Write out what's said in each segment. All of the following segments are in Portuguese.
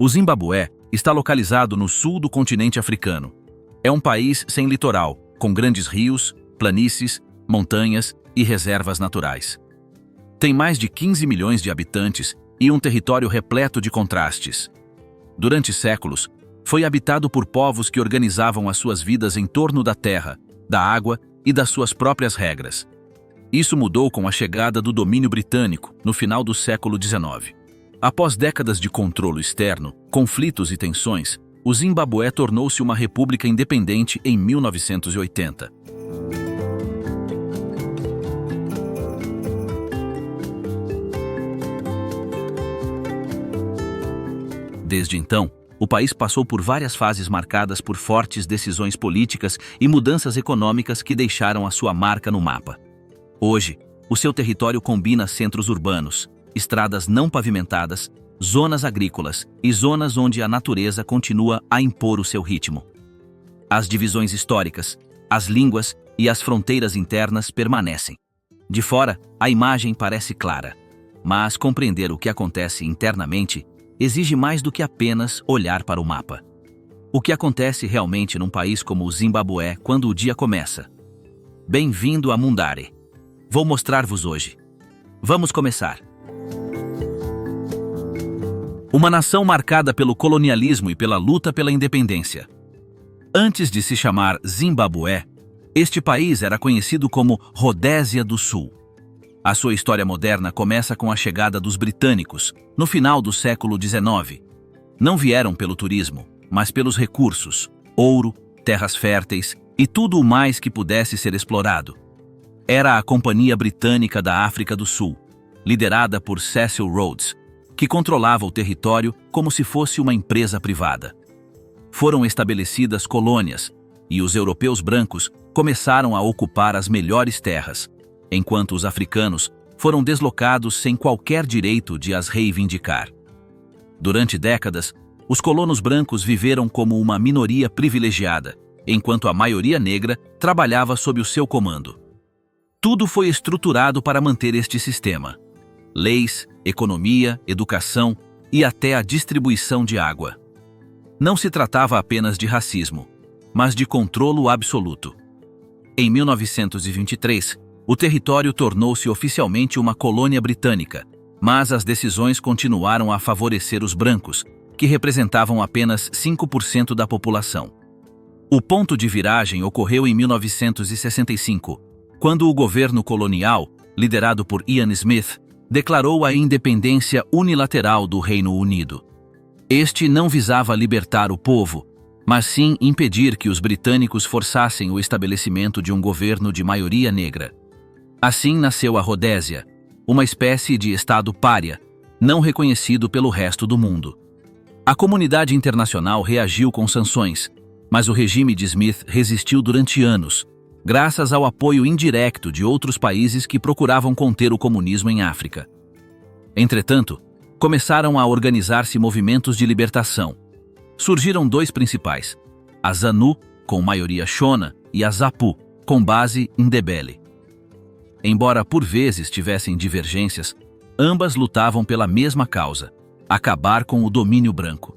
O Zimbabué está localizado no sul do continente africano. É um país sem litoral, com grandes rios, planícies, montanhas e reservas naturais. Tem mais de 15 milhões de habitantes e um território repleto de contrastes. Durante séculos, foi habitado por povos que organizavam as suas vidas em torno da terra, da água e das suas próprias regras. Isso mudou com a chegada do domínio britânico no final do século XIX. Após décadas de controle externo, conflitos e tensões, o Zimbabué tornou-se uma república independente em 1980. Desde então, o país passou por várias fases marcadas por fortes decisões políticas e mudanças econômicas que deixaram a sua marca no mapa. Hoje, o seu território combina centros urbanos, estradas não pavimentadas, zonas agrícolas e zonas onde a natureza continua a impor o seu ritmo. As divisões históricas, as línguas e as fronteiras internas permanecem. De fora, a imagem parece clara, mas compreender o que acontece internamente exige mais do que apenas olhar para o mapa. O que acontece realmente num país como o Zimbabué quando o dia começa? Bem-vindo a Mundare. Vou mostrar-vos hoje. Vamos começar. Uma nação marcada pelo colonialismo e pela luta pela independência. Antes de se chamar Zimbabué, este país era conhecido como Rodésia do Sul. A sua história moderna começa com a chegada dos britânicos, no final do século XIX. Não vieram pelo turismo, mas pelos recursos, ouro, terras férteis e tudo o mais que pudesse ser explorado. Era a Companhia Britânica da África do Sul, liderada por Cecil Rhodes, que controlava o território como se fosse uma empresa privada. Foram estabelecidas colônias, e os europeus brancos começaram a ocupar as melhores terras, enquanto os africanos foram deslocados sem qualquer direito de as reivindicar. Durante décadas, os colonos brancos viveram como uma minoria privilegiada, enquanto a maioria negra trabalhava sob o seu comando. Tudo foi estruturado para manter este sistema: leis, economia, educação e até a distribuição de água. Não se tratava apenas de racismo, mas de controlo absoluto. Em 1923, o território tornou-se oficialmente uma colônia britânica, mas as decisões continuaram a favorecer os brancos, que representavam apenas 5% da população. O ponto de viragem ocorreu em 1965, quando o governo colonial, liderado por Ian Smith, declarou a independência unilateral do Reino Unido. Este não visava libertar o povo, mas sim impedir que os britânicos forçassem o estabelecimento de um governo de maioria negra. Assim nasceu a Rodésia, uma espécie de estado pária, não reconhecido pelo resto do mundo. A comunidade internacional reagiu com sanções, mas o regime de Smith resistiu durante anos, graças ao apoio indireto de outros países que procuravam conter o comunismo em África. Entretanto, começaram a organizar-se movimentos de libertação. Surgiram dois principais: a ZANU, com maioria Shona, e a ZAPU, com base em Ndebele. Embora por vezes tivessem divergências, ambas lutavam pela mesma causa: acabar com o domínio branco.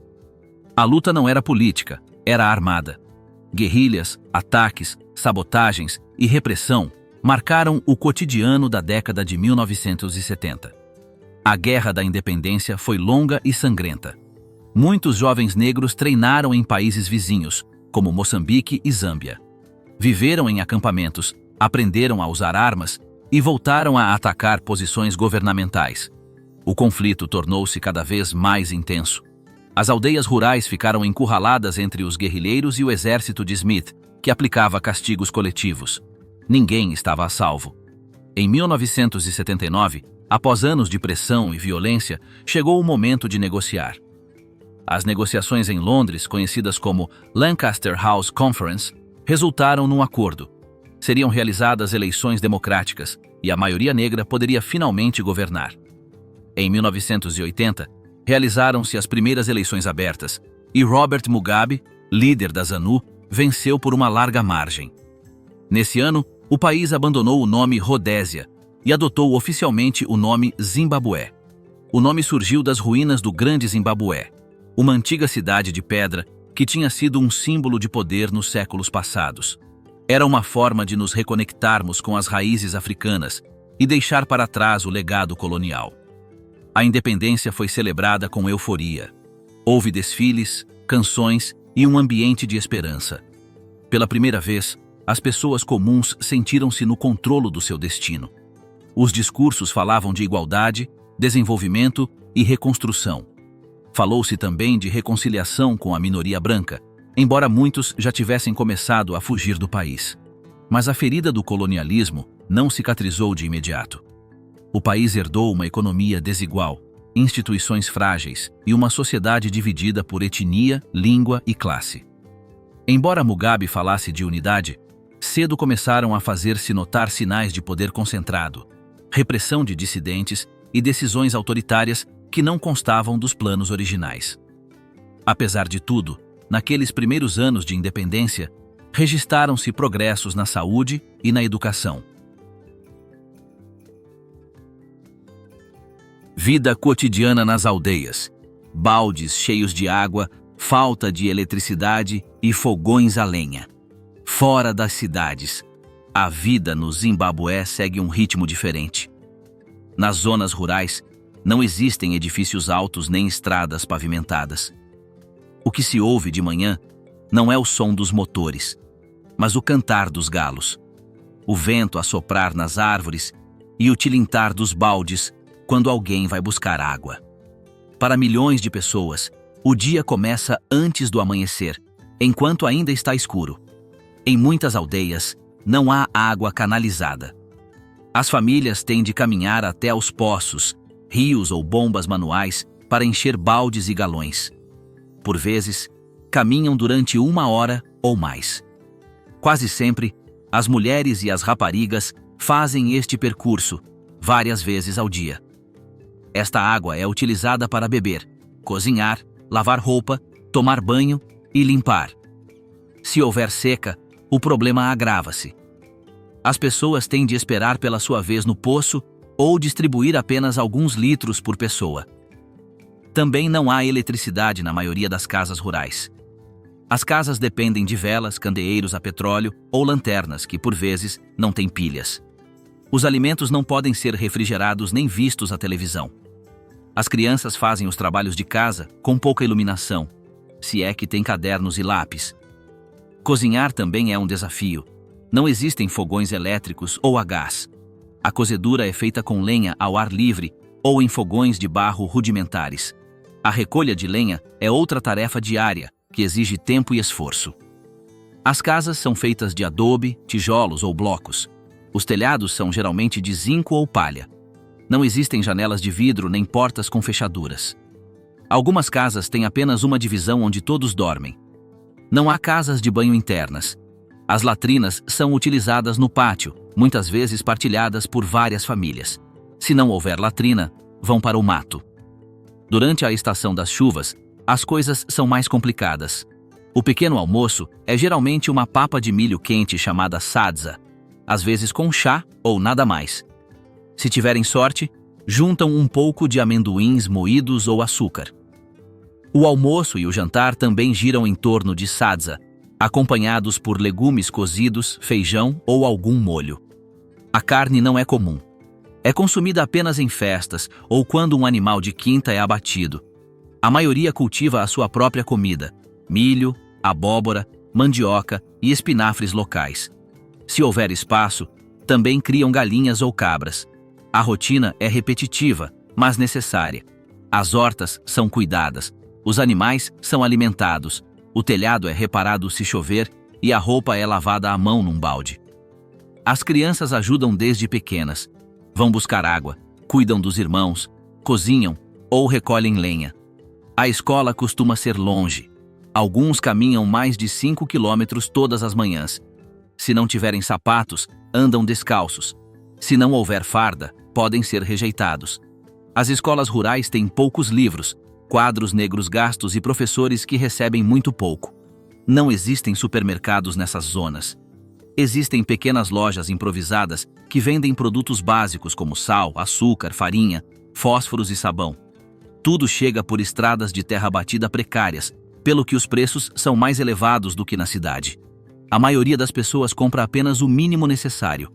A luta não era política, era armada. Guerrilhas, ataques, sabotagens e repressão marcaram o cotidiano da década de 1970. A Guerra da Independência foi longa e sangrenta. Muitos jovens negros treinaram em países vizinhos, como Moçambique e Zâmbia. Viveram em acampamentos, aprenderam a usar armas e voltaram a atacar posições governamentais. O conflito tornou-se cada vez mais intenso. As aldeias rurais ficaram encurraladas entre os guerrilheiros e o exército de Smith, que aplicava castigos coletivos. Ninguém estava a salvo. Em 1979, após anos de pressão e violência, chegou o momento de negociar. As negociações em Londres, conhecidas como Lancaster House Conference, resultaram num acordo. Seriam realizadas eleições democráticas e a maioria negra poderia finalmente governar. Em 1980, realizaram-se as primeiras eleições abertas e Robert Mugabe, líder da ZANU, venceu por uma larga margem. Nesse ano, o país abandonou o nome Rodésia e adotou oficialmente o nome Zimbabué. O nome surgiu das ruínas do Grande Zimbabué, uma antiga cidade de pedra que tinha sido um símbolo de poder nos séculos passados. Era uma forma de nos reconectarmos com as raízes africanas e deixar para trás o legado colonial. A independência foi celebrada com euforia. Houve desfiles, canções e um ambiente de esperança. Pela primeira vez, as pessoas comuns sentiram-se no controle do seu destino. Os discursos falavam de igualdade, desenvolvimento e reconstrução. Falou-se também de reconciliação com a minoria branca, embora muitos já tivessem começado a fugir do país. Mas a ferida do colonialismo não cicatrizou de imediato. O país herdou uma economia desigual, instituições frágeis e uma sociedade dividida por etnia, língua e classe. Embora Mugabe falasse de unidade, cedo começaram a fazer-se notar sinais de poder concentrado, repressão de dissidentes e decisões autoritárias que não constavam dos planos originais. Apesar de tudo, naqueles primeiros anos de independência, registaram-se progressos na saúde e na educação. Vida cotidiana nas aldeias. Baldes cheios de água, falta de eletricidade e fogões a lenha. Fora das cidades, a vida no Zimbabué segue um ritmo diferente. Nas zonas rurais, não existem edifícios altos nem estradas pavimentadas. O que se ouve de manhã não é o som dos motores, mas o cantar dos galos, o vento a soprar nas árvores e o tilintar dos baldes quando alguém vai buscar água. Para milhões de pessoas, o dia começa antes do amanhecer, enquanto ainda está escuro. Em muitas aldeias, não há água canalizada. As famílias têm de caminhar até aos poços, rios ou bombas manuais para encher baldes e galões. Por vezes, caminham durante 1 hora ou mais. Quase sempre, as mulheres e as raparigas fazem este percurso várias vezes ao dia. Esta água é utilizada para beber, cozinhar, lavar roupa, tomar banho e limpar. Se houver seca, o problema agrava-se. As pessoas têm de esperar pela sua vez no poço ou distribuir apenas alguns litros por pessoa. Também não há eletricidade na maioria das casas rurais. As casas dependem de velas, candeeiros a petróleo ou lanternas que, por vezes, não têm pilhas. Os alimentos não podem ser refrigerados nem vistos à televisão. As crianças fazem os trabalhos de casa com pouca iluminação, se é que tem cadernos e lápis. Cozinhar também é um desafio. Não existem fogões elétricos ou a gás. A cozedura é feita com lenha ao ar livre ou em fogões de barro rudimentares. A recolha de lenha é outra tarefa diária, que exige tempo e esforço. As casas são feitas de adobe, tijolos ou blocos. Os telhados são geralmente de zinco ou palha. Não existem janelas de vidro nem portas com fechaduras. Algumas casas têm apenas uma divisão onde todos dormem. Não há casas de banho internas. As latrinas são utilizadas no pátio, muitas vezes partilhadas por várias famílias. Se não houver latrina, vão para o mato. Durante a estação das chuvas, as coisas são mais complicadas. O pequeno almoço é geralmente uma papa de milho quente chamada sadza, às vezes com chá ou nada mais. Se tiverem sorte, juntam um pouco de amendoins moídos ou açúcar. O almoço e o jantar também giram em torno de sadza, acompanhados por legumes cozidos, feijão ou algum molho. A carne não é comum. É consumida apenas em festas ou quando um animal de quinta é abatido. A maioria cultiva a sua própria comida: milho, abóbora, mandioca e espinafres locais. Se houver espaço, também criam galinhas ou cabras. A rotina é repetitiva, mas necessária. As hortas são cuidadas, os animais são alimentados, o telhado é reparado se chover e a roupa é lavada à mão num balde. As crianças ajudam desde pequenas. Vão buscar água, cuidam dos irmãos, cozinham ou recolhem lenha. A escola costuma ser longe. Alguns caminham mais de 5 quilômetros todas as manhãs. Se não tiverem sapatos, andam descalços. Se não houver farda, podem ser rejeitados. As escolas rurais têm poucos livros, quadros negros gastos e professores que recebem muito pouco. Não existem supermercados nessas zonas. Existem pequenas lojas improvisadas que vendem produtos básicos como sal, açúcar, farinha, fósforos e sabão. Tudo chega por estradas de terra batida precárias, pelo que os preços são mais elevados do que na cidade. A maioria das pessoas compra apenas o mínimo necessário.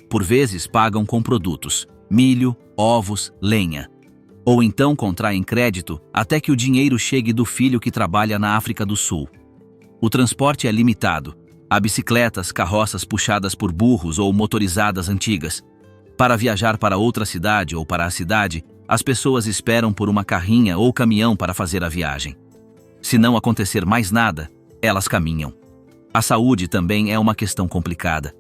Por vezes pagam com produtos, milho, ovos, lenha. Ou então contraem crédito até que o dinheiro chegue do filho que trabalha na África do Sul. O transporte é limitado. Há bicicletas, carroças puxadas por burros ou motorizadas antigas. Para viajar para outra cidade ou para a cidade, as pessoas esperam por uma carrinha ou caminhão para fazer a viagem. Se não acontecer mais nada, elas caminham. A saúde também é uma questão complicada.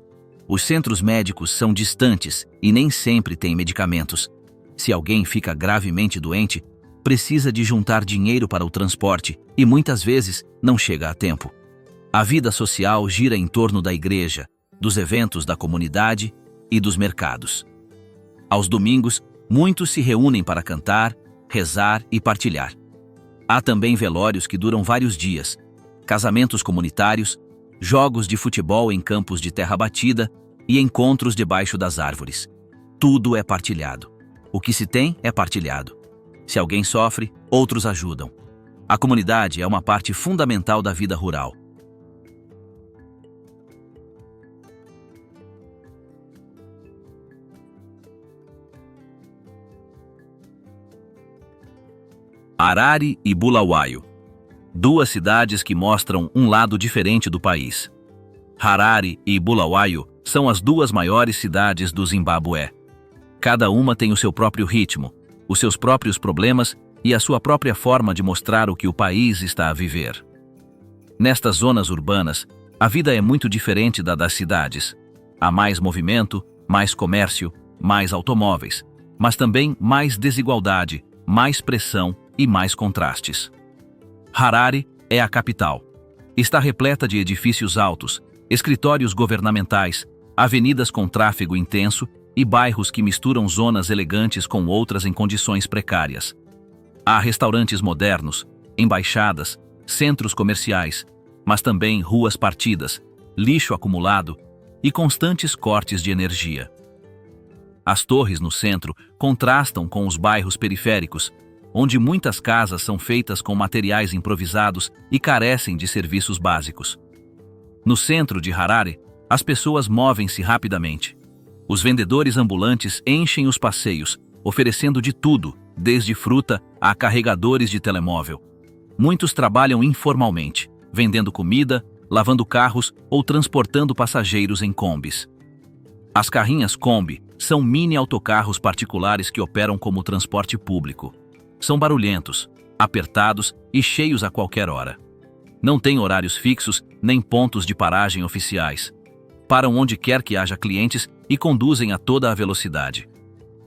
Os centros médicos são distantes e nem sempre têm medicamentos. Se alguém fica gravemente doente, precisa de juntar dinheiro para o transporte e muitas vezes não chega a tempo. A vida social gira em torno da igreja, dos eventos da comunidade e dos mercados. Aos domingos, muitos se reúnem para cantar, rezar e partilhar. Há também velórios que duram vários dias, casamentos comunitários, jogos de futebol em campos de terra batida e encontros debaixo das árvores. Tudo é partilhado. O que se tem é partilhado. Se alguém sofre, outros ajudam. A comunidade é uma parte fundamental da vida rural. Harare e Bulawayo. Duas cidades que mostram um lado diferente do país. Harare e Bulawayo são as duas maiores cidades do Zimbábue. Cada uma tem o seu próprio ritmo, os seus próprios problemas e a sua própria forma de mostrar o que o país está a viver. Nestas zonas urbanas, a vida é muito diferente da das cidades. Há mais movimento, mais comércio, mais automóveis, mas também mais desigualdade, mais pressão e mais contrastes. Harare é a capital. Está repleta de edifícios altos, escritórios governamentais, avenidas com tráfego intenso e bairros que misturam zonas elegantes com outras em condições precárias. Há restaurantes modernos, embaixadas, centros comerciais, mas também ruas partidas, lixo acumulado e constantes cortes de energia. As torres no centro contrastam com os bairros periféricos, onde muitas casas são feitas com materiais improvisados e carecem de serviços básicos. No centro de Harare, as pessoas movem-se rapidamente. Os vendedores ambulantes enchem os passeios, oferecendo de tudo, desde fruta a carregadores de telemóvel. Muitos trabalham informalmente, vendendo comida, lavando carros ou transportando passageiros em combis. As carrinhas Kombi são mini autocarros particulares que operam como transporte público. São barulhentos, apertados e cheios a qualquer hora. Não têm horários fixos nem pontos de paragem oficiais. Param onde quer que haja clientes e conduzem a toda a velocidade.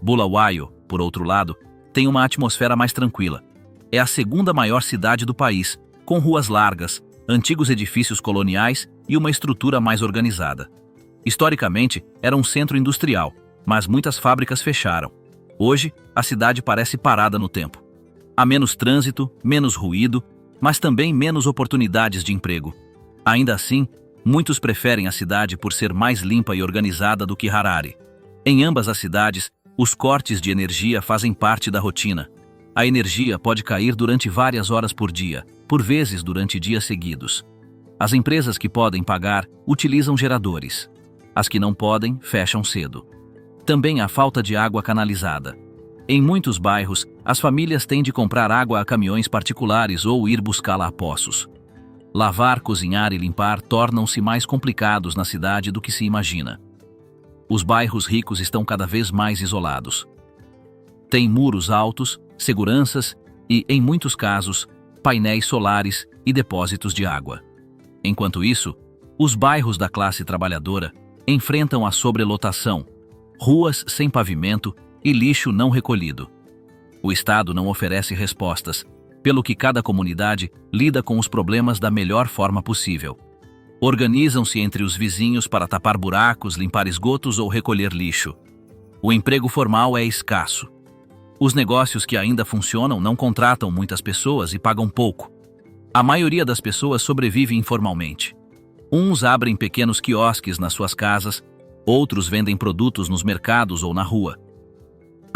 Bulawayo, por outro lado, tem uma atmosfera mais tranquila. É a segunda maior cidade do país, com ruas largas, antigos edifícios coloniais e uma estrutura mais organizada. Historicamente, era um centro industrial, mas muitas fábricas fecharam. Hoje, a cidade parece parada no tempo. Há menos trânsito, menos ruído, mas também menos oportunidades de emprego. Ainda assim, muitos preferem a cidade por ser mais limpa e organizada do que Harare. Em ambas as cidades, os cortes de energia fazem parte da rotina. A energia pode cair durante várias horas por dia, por vezes durante dias seguidos. As empresas que podem pagar utilizam geradores. As que não podem, fecham cedo. Também há falta de água canalizada. Em muitos bairros, as famílias têm de comprar água a caminhões particulares ou ir buscá-la a poços. Lavar, cozinhar e limpar tornam-se mais complicados na cidade do que se imagina. Os bairros ricos estão cada vez mais isolados. Tem muros altos, seguranças e, em muitos casos, painéis solares e depósitos de água. Enquanto isso, os bairros da classe trabalhadora enfrentam a sobrelotação, ruas sem pavimento e lixo não recolhido. O Estado não oferece respostas, pelo que cada comunidade lida com os problemas da melhor forma possível. Organizam-se entre os vizinhos para tapar buracos, limpar esgotos ou recolher lixo. O emprego formal é escasso. Os negócios que ainda funcionam não contratam muitas pessoas e pagam pouco. A maioria das pessoas sobrevive informalmente. Uns abrem pequenos quiosques nas suas casas, outros vendem produtos nos mercados ou na rua.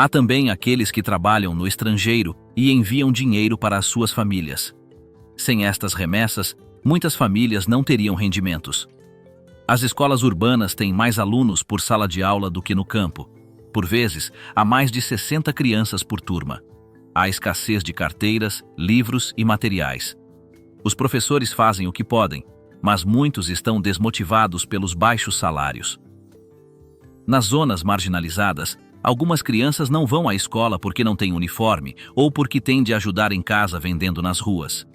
Há também aqueles que trabalham no estrangeiro e enviam dinheiro para as suas famílias. Sem estas remessas, muitas famílias não teriam rendimentos. As escolas urbanas têm mais alunos por sala de aula do que no campo. Por vezes, há mais de 60 crianças por turma. Há escassez de carteiras, livros e materiais. Os professores fazem o que podem, mas muitos estão desmotivados pelos baixos salários. Nas zonas marginalizadas, algumas crianças não vão à escola porque não têm uniforme ou porque têm de ajudar em casa vendendo nas ruas.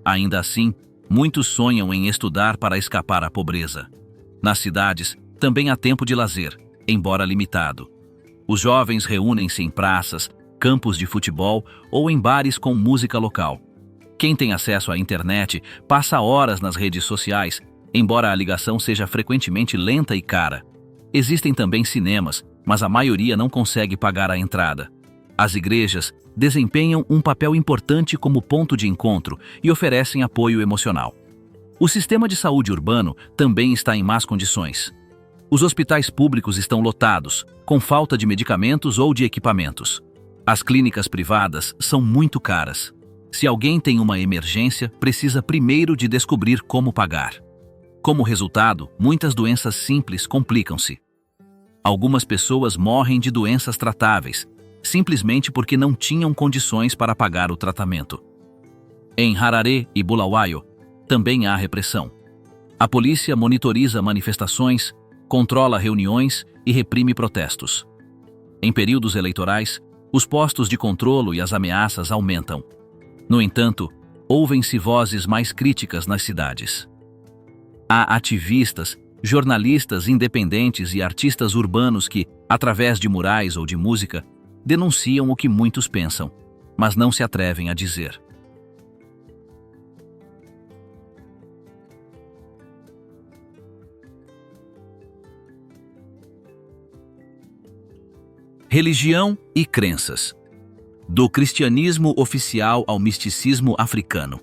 Ainda assim, muitos sonham em estudar para escapar à pobreza. Nas cidades, também há tempo de lazer, embora limitado. Os jovens reúnem-se em praças, campos de futebol ou em bares com música local. Quem tem acesso à internet passa horas nas redes sociais, embora a ligação seja frequentemente lenta e cara. Existem também cinemas, mas a maioria não consegue pagar a entrada. As igrejas desempenham um papel importante como ponto de encontro e oferecem apoio emocional. O sistema de saúde urbano também está em más condições. Os hospitais públicos estão lotados, com falta de medicamentos ou de equipamentos. As clínicas privadas são muito caras. Se alguém tem uma emergência, precisa primeiro de descobrir como pagar. Como resultado, muitas doenças simples complicam-se. Algumas pessoas morrem de doenças tratáveis, simplesmente porque não tinham condições para pagar o tratamento. Em Harare e Bulawayo, também há repressão. A polícia monitoriza manifestações, controla reuniões e reprime protestos. Em períodos eleitorais, os postos de controlo e as ameaças aumentam. No entanto, ouvem-se vozes mais críticas nas cidades. Há ativistas, jornalistas independentes e artistas urbanos que, através de murais ou de música, denunciam o que muitos pensam, mas não se atrevem a dizer. Religião e crenças. Do cristianismo oficial ao misticismo africano.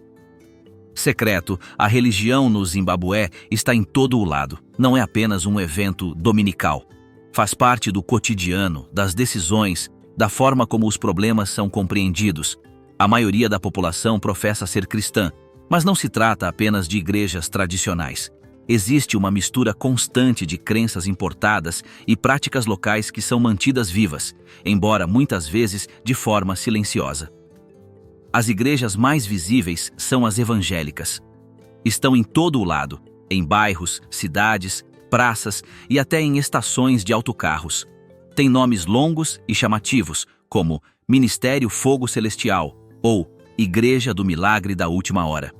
Secreto, a religião no Zimbabué está em todo o lado. Não é apenas um evento dominical. Faz parte do cotidiano, das decisões, da forma como os problemas são compreendidos. A maioria da população professa ser cristã, mas não se trata apenas de igrejas tradicionais. Existe uma mistura constante de crenças importadas e práticas locais que são mantidas vivas, embora muitas vezes de forma silenciosa. As igrejas mais visíveis são as evangélicas. Estão em todo o lado, em bairros, cidades, praças e até em estações de autocarros. Têm nomes longos e chamativos, como Ministério Fogo Celestial ou Igreja do Milagre da Última Hora.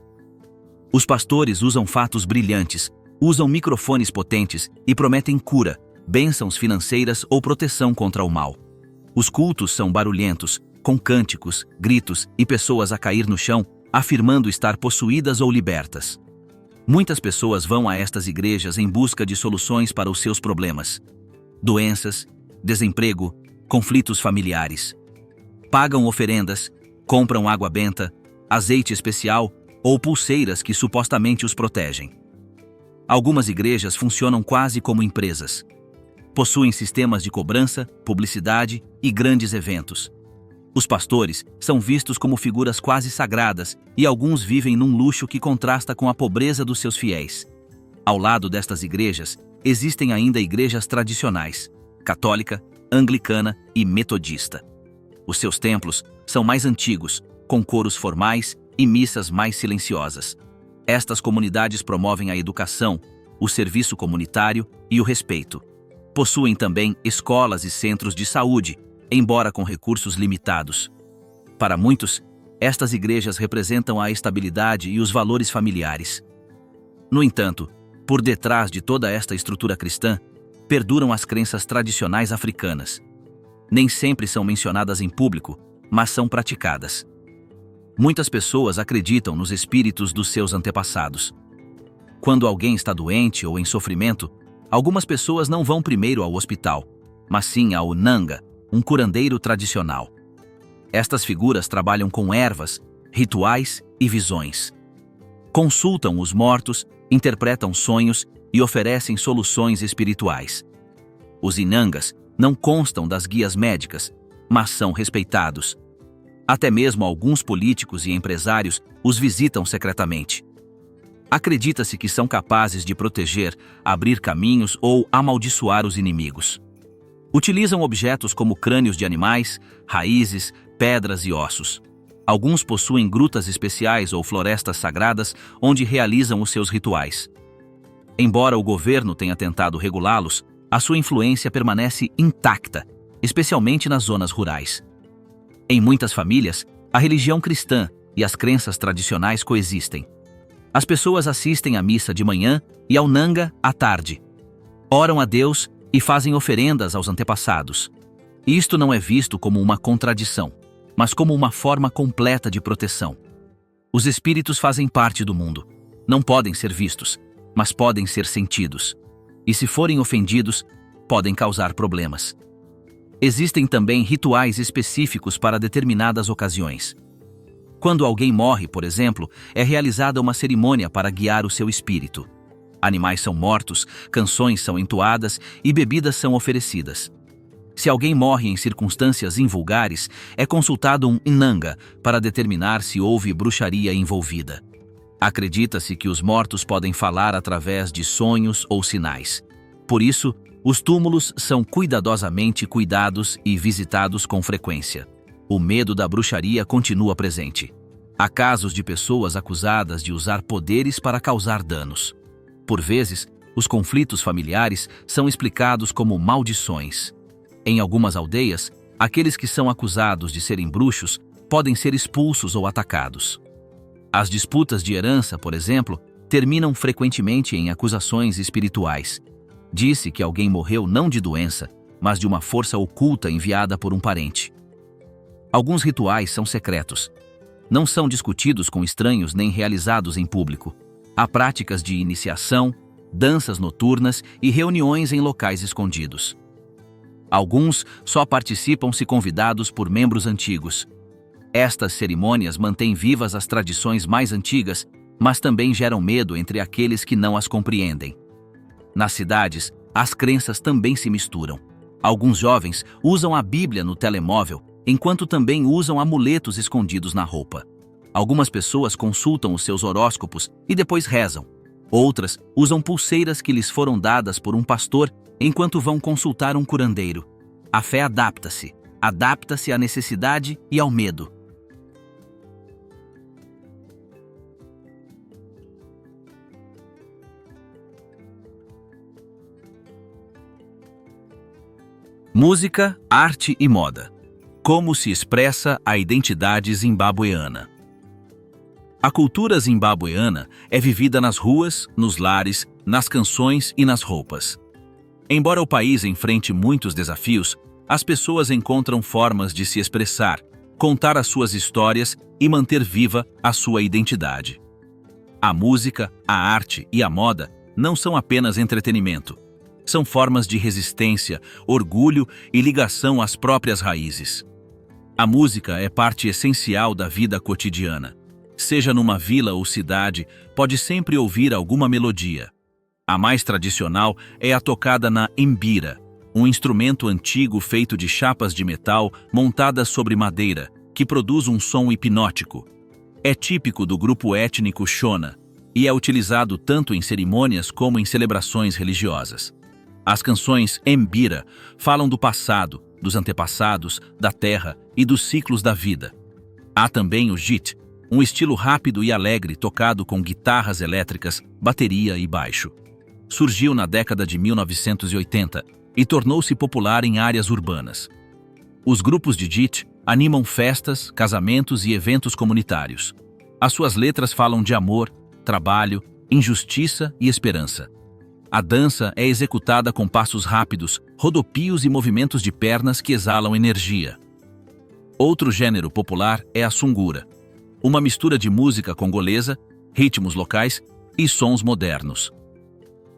Os pastores usam fatos brilhantes, usam microfones potentes e prometem cura, bênçãos financeiras ou proteção contra o mal. Os cultos são barulhentos, com cânticos, gritos e pessoas a cair no chão, afirmando estar possuídas ou libertas. Muitas pessoas vão a estas igrejas em busca de soluções para os seus problemas. Doenças, desemprego, conflitos familiares. Pagam oferendas, compram água benta, azeite especial ou pulseiras que supostamente os protegem. Algumas igrejas funcionam quase como empresas. Possuem sistemas de cobrança, publicidade e grandes eventos. Os pastores são vistos como figuras quase sagradas e alguns vivem num luxo que contrasta com a pobreza dos seus fiéis. Ao lado destas igrejas, existem ainda igrejas tradicionais, católica, anglicana e metodista. Os seus templos são mais antigos, com coros formais e missas mais silenciosas. Estas comunidades promovem a educação, o serviço comunitário e o respeito. Possuem também escolas e centros de saúde, embora com recursos limitados. Para muitos, estas igrejas representam a estabilidade e os valores familiares. No entanto, por detrás de toda esta estrutura cristã, perduram as crenças tradicionais africanas. Nem sempre são mencionadas em público, mas são praticadas. Muitas pessoas acreditam nos espíritos dos seus antepassados. Quando alguém está doente ou em sofrimento, algumas pessoas não vão primeiro ao hospital, mas sim ao Nanga, um curandeiro tradicional. Estas figuras trabalham com ervas, rituais e visões. Consultam os mortos, interpretam sonhos e oferecem soluções espirituais. Os Inangas não constam das guias médicas, mas são respeitados. Até mesmo alguns políticos e empresários os visitam secretamente. Acredita-se que são capazes de proteger, abrir caminhos ou amaldiçoar os inimigos. Utilizam objetos como crânios de animais, raízes, pedras e ossos. Alguns possuem grutas especiais ou florestas sagradas onde realizam os seus rituais. Embora o governo tenha tentado regulá-los, a sua influência permanece intacta, especialmente nas zonas rurais. Em muitas famílias, a religião cristã e as crenças tradicionais coexistem. As pessoas assistem à missa de manhã e ao Nanga à tarde. Oram a Deus e fazem oferendas aos antepassados. Isto não é visto como uma contradição, mas como uma forma completa de proteção. Os espíritos fazem parte do mundo. Não podem ser vistos, mas podem ser sentidos. E se forem ofendidos, podem causar problemas. Existem também rituais específicos para determinadas ocasiões. Quando alguém morre, por exemplo, é realizada uma cerimônia para guiar o seu espírito. Animais são mortos, canções são entoadas e bebidas são oferecidas. Se alguém morre em circunstâncias invulgares, é consultado um Nanga para determinar se houve bruxaria envolvida. Acredita-se que os mortos podem falar através de sonhos ou sinais. Por isso, os túmulos são cuidadosamente cuidados e visitados com frequência. O medo da bruxaria continua presente. Há casos de pessoas acusadas de usar poderes para causar danos. Por vezes, os conflitos familiares são explicados como maldições. Em algumas aldeias, aqueles que são acusados de serem bruxos podem ser expulsos ou atacados. As disputas de herança, por exemplo, terminam frequentemente em acusações espirituais. Disse que alguém morreu não de doença, mas de uma força oculta enviada por um parente. Alguns rituais são secretos. Não são discutidos com estranhos nem realizados em público. Há práticas de iniciação, danças noturnas e reuniões em locais escondidos. Alguns só participam se convidados por membros antigos. Estas cerimônias mantêm vivas as tradições mais antigas, mas também geram medo entre aqueles que não as compreendem. Nas cidades, as crenças também se misturam. Alguns jovens usam a Bíblia no telemóvel, enquanto também usam amuletos escondidos na roupa. Algumas pessoas consultam os seus horóscopos e depois rezam. Outras usam pulseiras que lhes foram dadas por um pastor enquanto vão consultar um curandeiro. A fé adapta-se à necessidade e ao medo. Música, arte e moda. Como se expressa a identidade zimbabueana? A cultura zimbabueana é vivida nas ruas, nos lares, nas canções e nas roupas. Embora o país enfrente muitos desafios, as pessoas encontram formas de se expressar, contar as suas histórias e manter viva a sua identidade. A música, a arte e a moda não são apenas entretenimento. São formas de resistência, orgulho e ligação às próprias raízes. A música é parte essencial da vida cotidiana. Seja numa vila ou cidade, pode sempre ouvir alguma melodia. A mais tradicional é a tocada na mbira, um instrumento antigo feito de chapas de metal montadas sobre madeira, que produz um som hipnótico. É típico do grupo étnico Shona e é utilizado tanto em cerimônias como em celebrações religiosas. As canções mbira falam do passado, dos antepassados, da terra e dos ciclos da vida. Há também o jit, um estilo rápido e alegre tocado com guitarras elétricas, bateria e baixo. Surgiu na década de 1980 e tornou-se popular em áreas urbanas. Os grupos de jit animam festas, casamentos e eventos comunitários. As suas letras falam de amor, trabalho, injustiça e esperança. A dança é executada com passos rápidos, rodopios e movimentos de pernas que exalam energia. Outro gênero popular é a sungura, uma mistura de música congolesa, ritmos locais e sons modernos.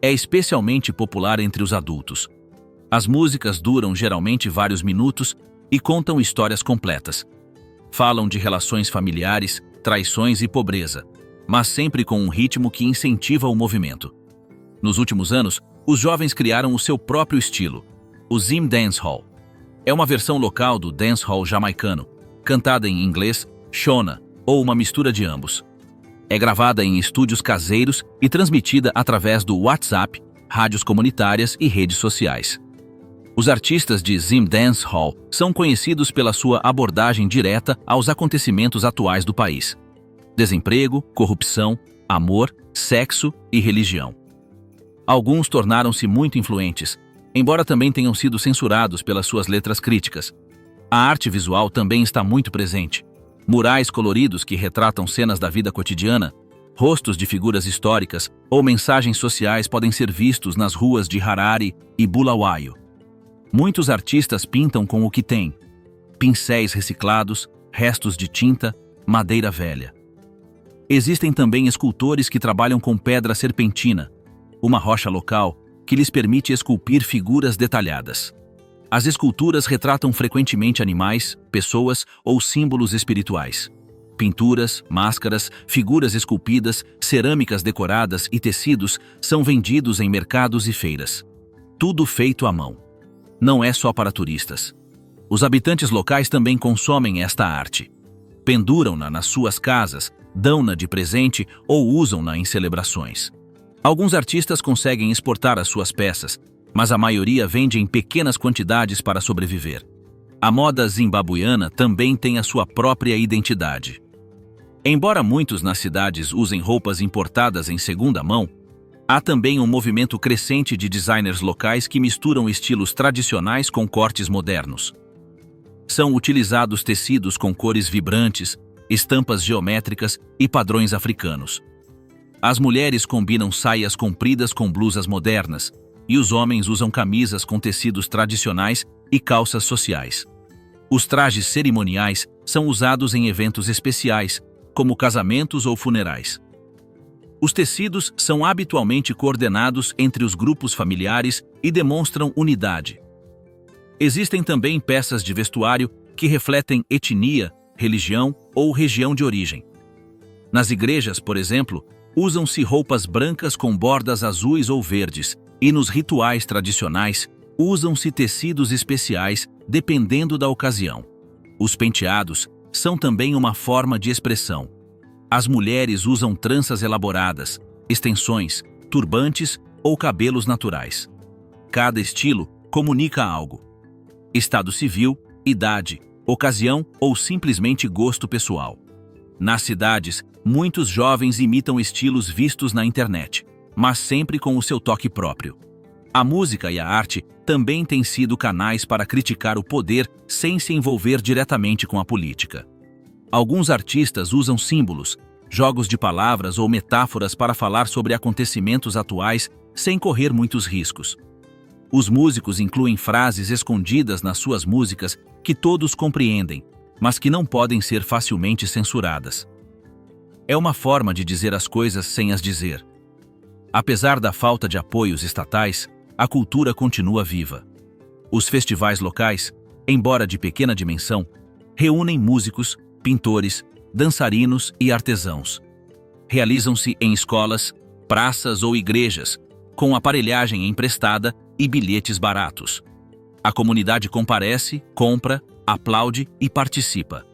É especialmente popular entre os adultos. As músicas duram geralmente vários minutos e contam histórias completas. Falam de relações familiares, traições e pobreza, mas sempre com um ritmo que incentiva o movimento. Nos últimos anos, os jovens criaram o seu próprio estilo, o Zim Dancehall. É uma versão local do dancehall jamaicano, cantada em inglês, Shona, ou uma mistura de ambos. É gravada em estúdios caseiros e transmitida através do WhatsApp, rádios comunitárias e redes sociais. Os artistas de Zim Dancehall são conhecidos pela sua abordagem direta aos acontecimentos atuais do país: desemprego, corrupção, amor, sexo e religião. Alguns tornaram-se muito influentes, embora também tenham sido censurados pelas suas letras críticas. A arte visual também está muito presente. Murais coloridos que retratam cenas da vida cotidiana, rostos de figuras históricas ou mensagens sociais podem ser vistos nas ruas de Harare e Bulawayo. Muitos artistas pintam com o que têm: pincéis reciclados, restos de tinta, madeira velha. Existem também escultores que trabalham com pedra serpentina, uma rocha local que lhes permite esculpir figuras detalhadas. As esculturas retratam frequentemente animais, pessoas ou símbolos espirituais. Pinturas, máscaras, figuras esculpidas, cerâmicas decoradas e tecidos são vendidos em mercados e feiras. Tudo feito à mão. Não é só para turistas. Os habitantes locais também consomem esta arte. Penduram-na nas suas casas, dão-na de presente ou usam-na em celebrações. Alguns artistas conseguem exportar as suas peças, mas a maioria vende em pequenas quantidades para sobreviver. A moda zimbabuiana também tem a sua própria identidade. Embora muitos nas cidades usem roupas importadas em segunda mão, há também um movimento crescente de designers locais que misturam estilos tradicionais com cortes modernos. São utilizados tecidos com cores vibrantes, estampas geométricas e padrões africanos. As mulheres combinam saias compridas com blusas modernas, e os homens usam camisas com tecidos tradicionais e calças sociais. Os trajes cerimoniais são usados em eventos especiais, como casamentos ou funerais. Os tecidos são habitualmente coordenados entre os grupos familiares e demonstram unidade. Existem também peças de vestuário que refletem etnia, religião ou região de origem. Nas igrejas, por exemplo, usam-se roupas brancas com bordas azuis ou verdes, e nos rituais tradicionais, usam-se tecidos especiais dependendo da ocasião. Os penteados são também uma forma de expressão. As mulheres usam tranças elaboradas, extensões, turbantes ou cabelos naturais. Cada estilo comunica algo: estado civil, idade, ocasião ou simplesmente gosto pessoal. Nas cidades, muitos jovens imitam estilos vistos na internet, mas sempre com o seu toque próprio. A música e a arte também têm sido canais para criticar o poder sem se envolver diretamente com a política. Alguns artistas usam símbolos, jogos de palavras ou metáforas para falar sobre acontecimentos atuais sem correr muitos riscos. Os músicos incluem frases escondidas nas suas músicas que todos compreendem, mas que não podem ser facilmente censuradas. É uma forma de dizer as coisas sem as dizer. Apesar da falta de apoios estatais, a cultura continua viva. Os festivais locais, embora de pequena dimensão, reúnem músicos, pintores, dançarinos e artesãos. Realizam-se em escolas, praças ou igrejas, com aparelhagem emprestada e bilhetes baratos. A comunidade comparece, compra, aplaude e participa.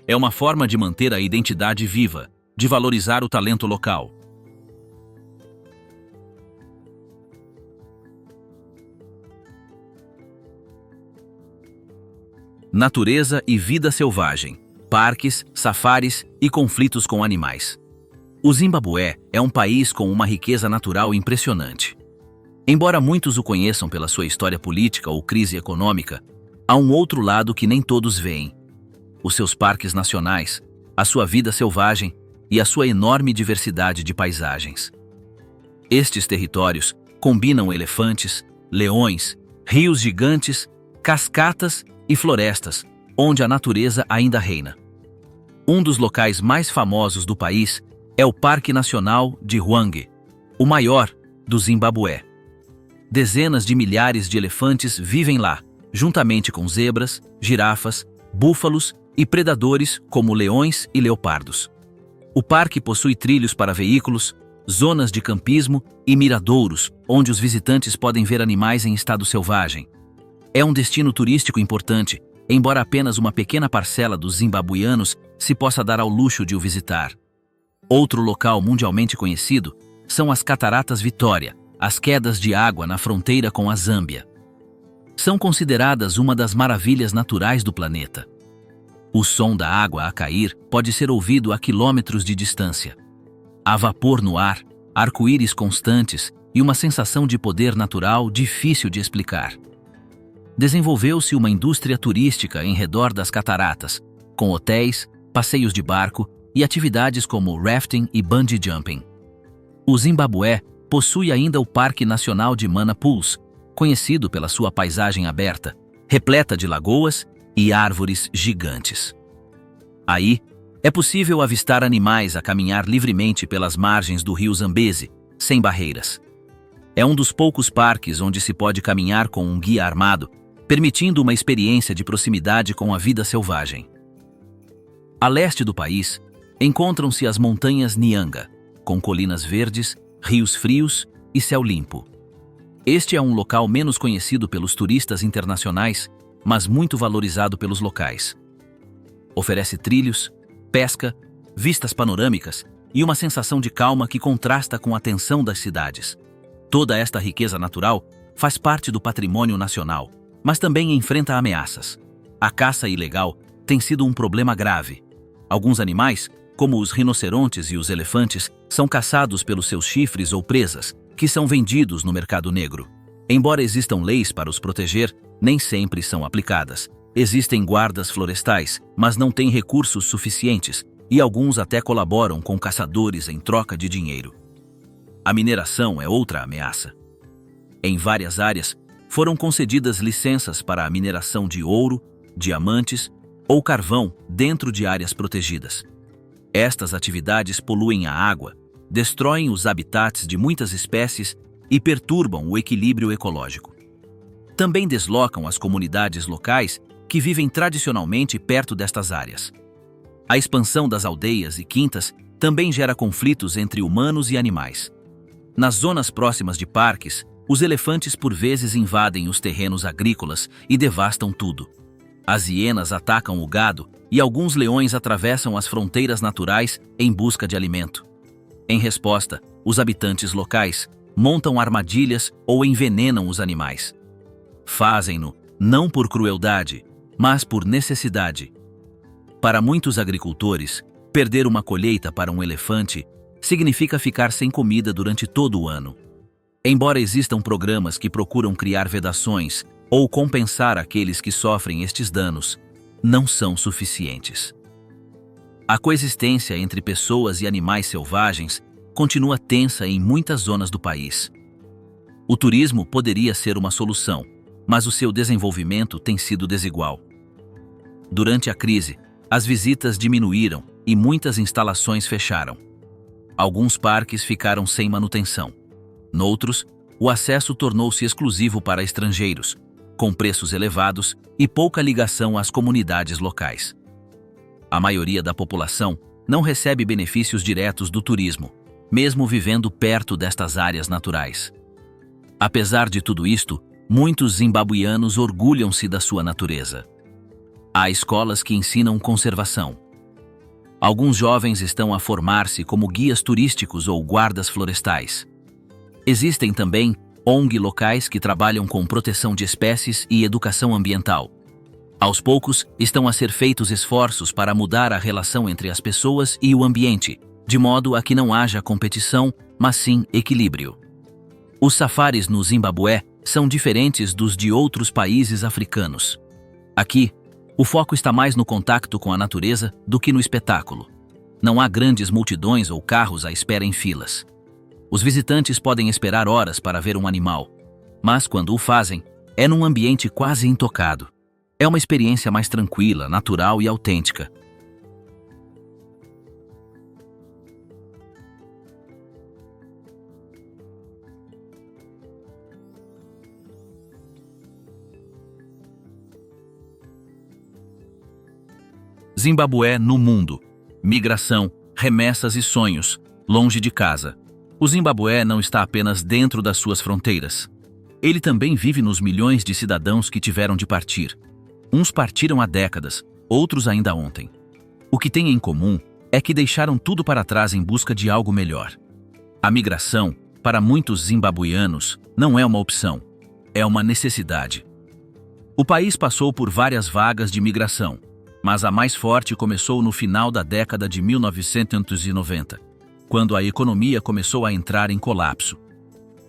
É uma forma de manter a identidade viva, de valorizar o talento local. Natureza e vida selvagem, parques, safaris e conflitos com animais. O Zimbabué é um país com uma riqueza natural impressionante. Embora muitos o conheçam pela sua história política ou crise econômica, há um outro lado que nem todos veem: os seus parques nacionais, a sua vida selvagem e a sua enorme diversidade de paisagens. Estes territórios combinam elefantes, leões, rios gigantes, cascatas e florestas, onde a natureza ainda reina. Um dos locais mais famosos do país é o Parque Nacional de Hwange, o maior do Zimbabué. Dezenas de milhares de elefantes vivem lá, juntamente com zebras, girafas, búfalos e predadores como leões e leopardos. O parque possui trilhos para veículos, zonas de campismo e miradouros, onde os visitantes podem ver animais em estado selvagem. É um destino turístico importante, embora apenas uma pequena parcela dos zimbabuianos se possa dar ao luxo de o visitar. Outro local mundialmente conhecido são as Cataratas Vitória, as quedas de água na fronteira com a Zâmbia. São consideradas uma das maravilhas naturais do planeta. O som da água a cair pode ser ouvido a quilômetros de distância. Há vapor no ar, arco-íris constantes e uma sensação de poder natural difícil de explicar. Desenvolveu-se uma indústria turística em redor das cataratas, com hotéis, passeios de barco e atividades como rafting e bungee jumping. O Zimbabué possui ainda o Parque Nacional de Mana Pools, conhecido pela sua paisagem aberta, repleta de lagoas e árvores gigantes. Aí, é possível avistar animais a caminhar livremente pelas margens do rio Zambeze, sem barreiras. É um dos poucos parques onde se pode caminhar com um guia armado, permitindo uma experiência de proximidade com a vida selvagem. A leste do país, encontram-se as montanhas Nyanga, com colinas verdes, rios frios e céu limpo. Este é um local menos conhecido pelos turistas internacionais, mas muito valorizado pelos locais. Oferece trilhos, pesca, vistas panorâmicas e uma sensação de calma que contrasta com a tensão das cidades. Toda esta riqueza natural faz parte do patrimônio nacional, mas também enfrenta ameaças. A caça ilegal tem sido um problema grave. Alguns animais, como os rinocerontes e os elefantes, são caçados pelos seus chifres ou presas, que são vendidos no mercado negro. Embora existam leis para os proteger, nem sempre são aplicadas. Existem guardas florestais, mas não têm recursos suficientes, e alguns até colaboram com caçadores em troca de dinheiro. A mineração é outra ameaça. Em várias áreas, foram concedidas licenças para a mineração de ouro, diamantes ou carvão dentro de áreas protegidas. Estas atividades poluem a água, destroem os habitats de muitas espécies e perturbam o equilíbrio ecológico. Também deslocam as comunidades locais que vivem tradicionalmente perto destas áreas. A expansão das aldeias e quintas também gera conflitos entre humanos e animais. Nas zonas próximas de parques, os elefantes por vezes invadem os terrenos agrícolas e devastam tudo. As hienas atacam o gado e alguns leões atravessam as fronteiras naturais em busca de alimento. Em resposta, os habitantes locais montam armadilhas ou envenenam os animais. Fazem-no não por crueldade, mas por necessidade. Para muitos agricultores, perder uma colheita para um elefante significa ficar sem comida durante todo o ano. Embora existam programas que procuram criar vedações ou compensar aqueles que sofrem estes danos, não são suficientes. A coexistência entre pessoas e animais selvagens continua tensa em muitas zonas do país. O turismo poderia ser uma solução, mas o seu desenvolvimento tem sido desigual. Durante a crise, as visitas diminuíram e muitas instalações fecharam. Alguns parques ficaram sem manutenção. Noutros, o acesso tornou-se exclusivo para estrangeiros, com preços elevados e pouca ligação às comunidades locais. A maioria da população não recebe benefícios diretos do turismo, mesmo vivendo perto destas áreas naturais. Apesar de tudo isto, muitos zimbabuianos orgulham-se da sua natureza. Há escolas que ensinam conservação. Alguns jovens estão a formar-se como guias turísticos ou guardas florestais. Existem também ONG locais que trabalham com proteção de espécies e educação ambiental. Aos poucos, estão a ser feitos esforços para mudar a relação entre as pessoas e o ambiente, de modo a que não haja competição, mas sim equilíbrio. Os safaris no Zimbabué são diferentes dos de outros países africanos. Aqui, o foco está mais no contato com a natureza do que no espetáculo. Não há grandes multidões ou carros à espera em filas. Os visitantes podem esperar horas para ver um animal, mas quando o fazem, é num ambiente quase intocado. É uma experiência mais tranquila, natural e autêntica. Zimbabué no mundo. Migração, remessas e sonhos, longe de casa. O Zimbabué não está apenas dentro das suas fronteiras. Ele também vive nos milhões de cidadãos que tiveram de partir. Uns partiram há décadas, outros ainda ontem. O que têm em comum é que deixaram tudo para trás em busca de algo melhor. A migração, para muitos zimbabuianos, não é uma opção, é uma necessidade. O país passou por várias vagas de migração, mas a mais forte começou no final da década de 1990, quando a economia começou a entrar em colapso.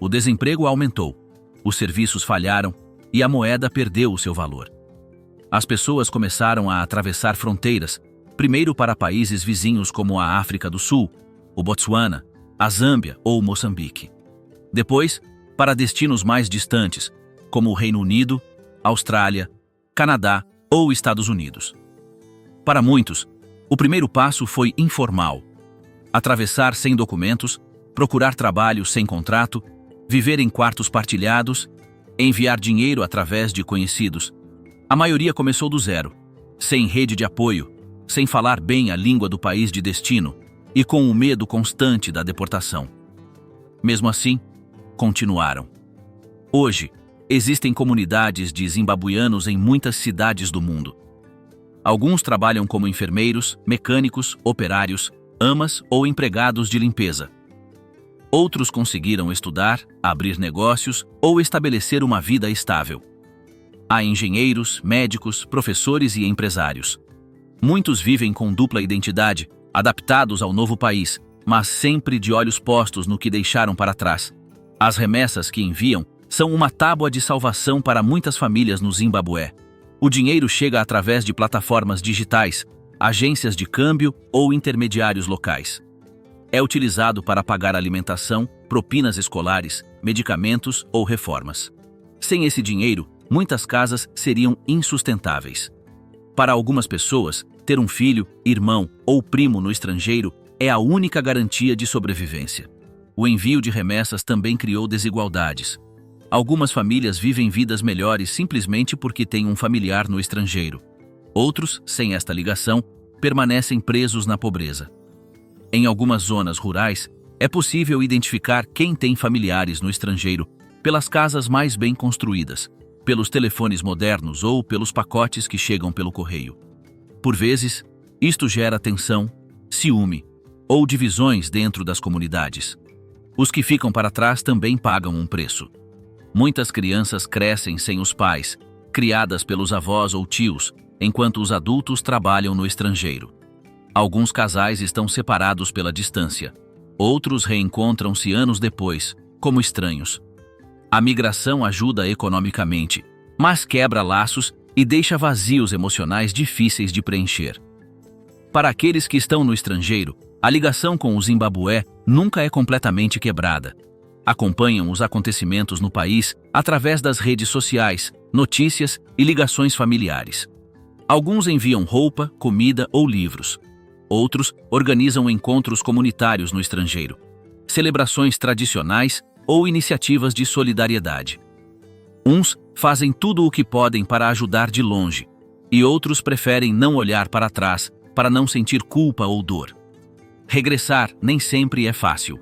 O desemprego aumentou, os serviços falharam e a moeda perdeu o seu valor. As pessoas começaram a atravessar fronteiras, primeiro para países vizinhos como a África do Sul, o Botsuana, a Zâmbia ou Moçambique. Depois, para destinos mais distantes, como o Reino Unido, Austrália, Canadá ou Estados Unidos. Para muitos, o primeiro passo foi informal. Atravessar sem documentos, procurar trabalho sem contrato, viver em quartos partilhados, enviar dinheiro através de conhecidos. A maioria começou do zero, sem rede de apoio, sem falar bem a língua do país de destino e com o medo constante da deportação. Mesmo assim, continuaram. Hoje, existem comunidades de zimbabuianos em muitas cidades do mundo. Alguns trabalham como enfermeiros, mecânicos, operários, amas ou empregados de limpeza. Outros conseguiram estudar, abrir negócios ou estabelecer uma vida estável. Há engenheiros, médicos, professores e empresários. Muitos vivem com dupla identidade, adaptados ao novo país, mas sempre de olhos postos no que deixaram para trás. As remessas que enviam são uma tábua de salvação para muitas famílias no Zimbabué. O dinheiro chega através de plataformas digitais, agências de câmbio ou intermediários locais. É utilizado para pagar alimentação, propinas escolares, medicamentos ou reformas. Sem esse dinheiro, muitas casas seriam insustentáveis. Para algumas pessoas, ter um filho, irmão ou primo no estrangeiro é a única garantia de sobrevivência. O envio de remessas também criou desigualdades. Algumas famílias vivem vidas melhores simplesmente porque têm um familiar no estrangeiro. Outros, sem esta ligação, permanecem presos na pobreza. Em algumas zonas rurais, é possível identificar quem tem familiares no estrangeiro pelas casas mais bem construídas, pelos telefones modernos ou pelos pacotes que chegam pelo correio. Por vezes, isto gera tensão, ciúme ou divisões dentro das comunidades. Os que ficam para trás também pagam um preço. Muitas crianças crescem sem os pais, criadas pelos avós ou tios, enquanto os adultos trabalham no estrangeiro. Alguns casais estão separados pela distância. Outros reencontram-se anos depois, como estranhos. A migração ajuda economicamente, mas quebra laços e deixa vazios emocionais difíceis de preencher. Para aqueles que estão no estrangeiro, a ligação com o Zimbabué nunca é completamente quebrada. Acompanham os acontecimentos no país através das redes sociais, notícias e ligações familiares. Alguns enviam roupa, comida ou livros. Outros organizam encontros comunitários no estrangeiro, celebrações tradicionais ou iniciativas de solidariedade. Uns fazem tudo o que podem para ajudar de longe, e outros preferem não olhar para trás para não sentir culpa ou dor. Regressar nem sempre é fácil.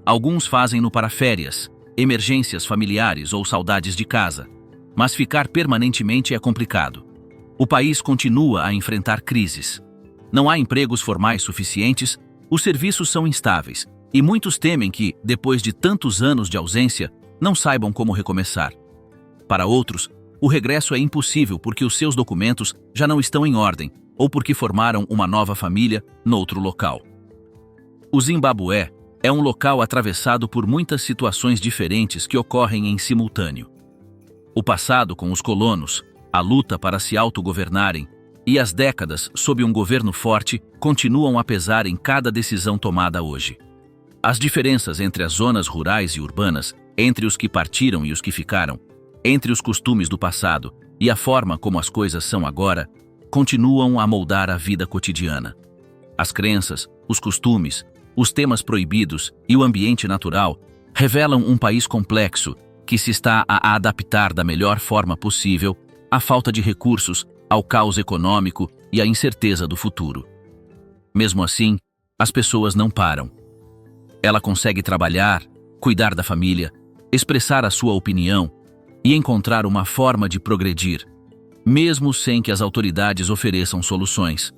Alguns fazem-no para férias, emergências familiares ou saudades de casa, mas ficar permanentemente é complicado. O país continua a enfrentar crises. Não há empregos formais suficientes, os serviços são instáveis, e muitos temem que, depois de tantos anos de ausência, não saibam como recomeçar. Para outros, o regresso é impossível porque os seus documentos já não estão em ordem ou porque formaram uma nova família noutro local. O Zimbabué é um local atravessado por muitas situações diferentes que ocorrem em simultâneo. O passado com os colonos, a luta para se autogovernarem e as décadas sob um governo forte continuam a pesar em cada decisão tomada hoje. As diferenças entre as zonas rurais e urbanas, entre os que partiram e os que ficaram, entre os costumes do passado e a forma como as coisas são agora, continuam a moldar a vida cotidiana. As crenças, os costumes, os temas proibidos e o ambiente natural revelam um país complexo que se está a adaptar da melhor forma possível à falta de recursos, ao caos econômico e à incerteza do futuro. Mesmo assim, as pessoas não param. Ela consegue trabalhar, cuidar da família, expressar a sua opinião e encontrar uma forma de progredir, mesmo sem que as autoridades ofereçam soluções.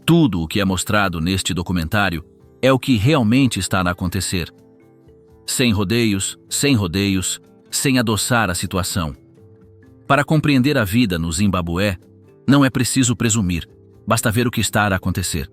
Tudo o que é mostrado neste documentário é o que realmente está a acontecer. Sem rodeios, sem adoçar a situação. Para compreender a vida no Zimbabué, não é preciso presumir, basta ver o que está a acontecer.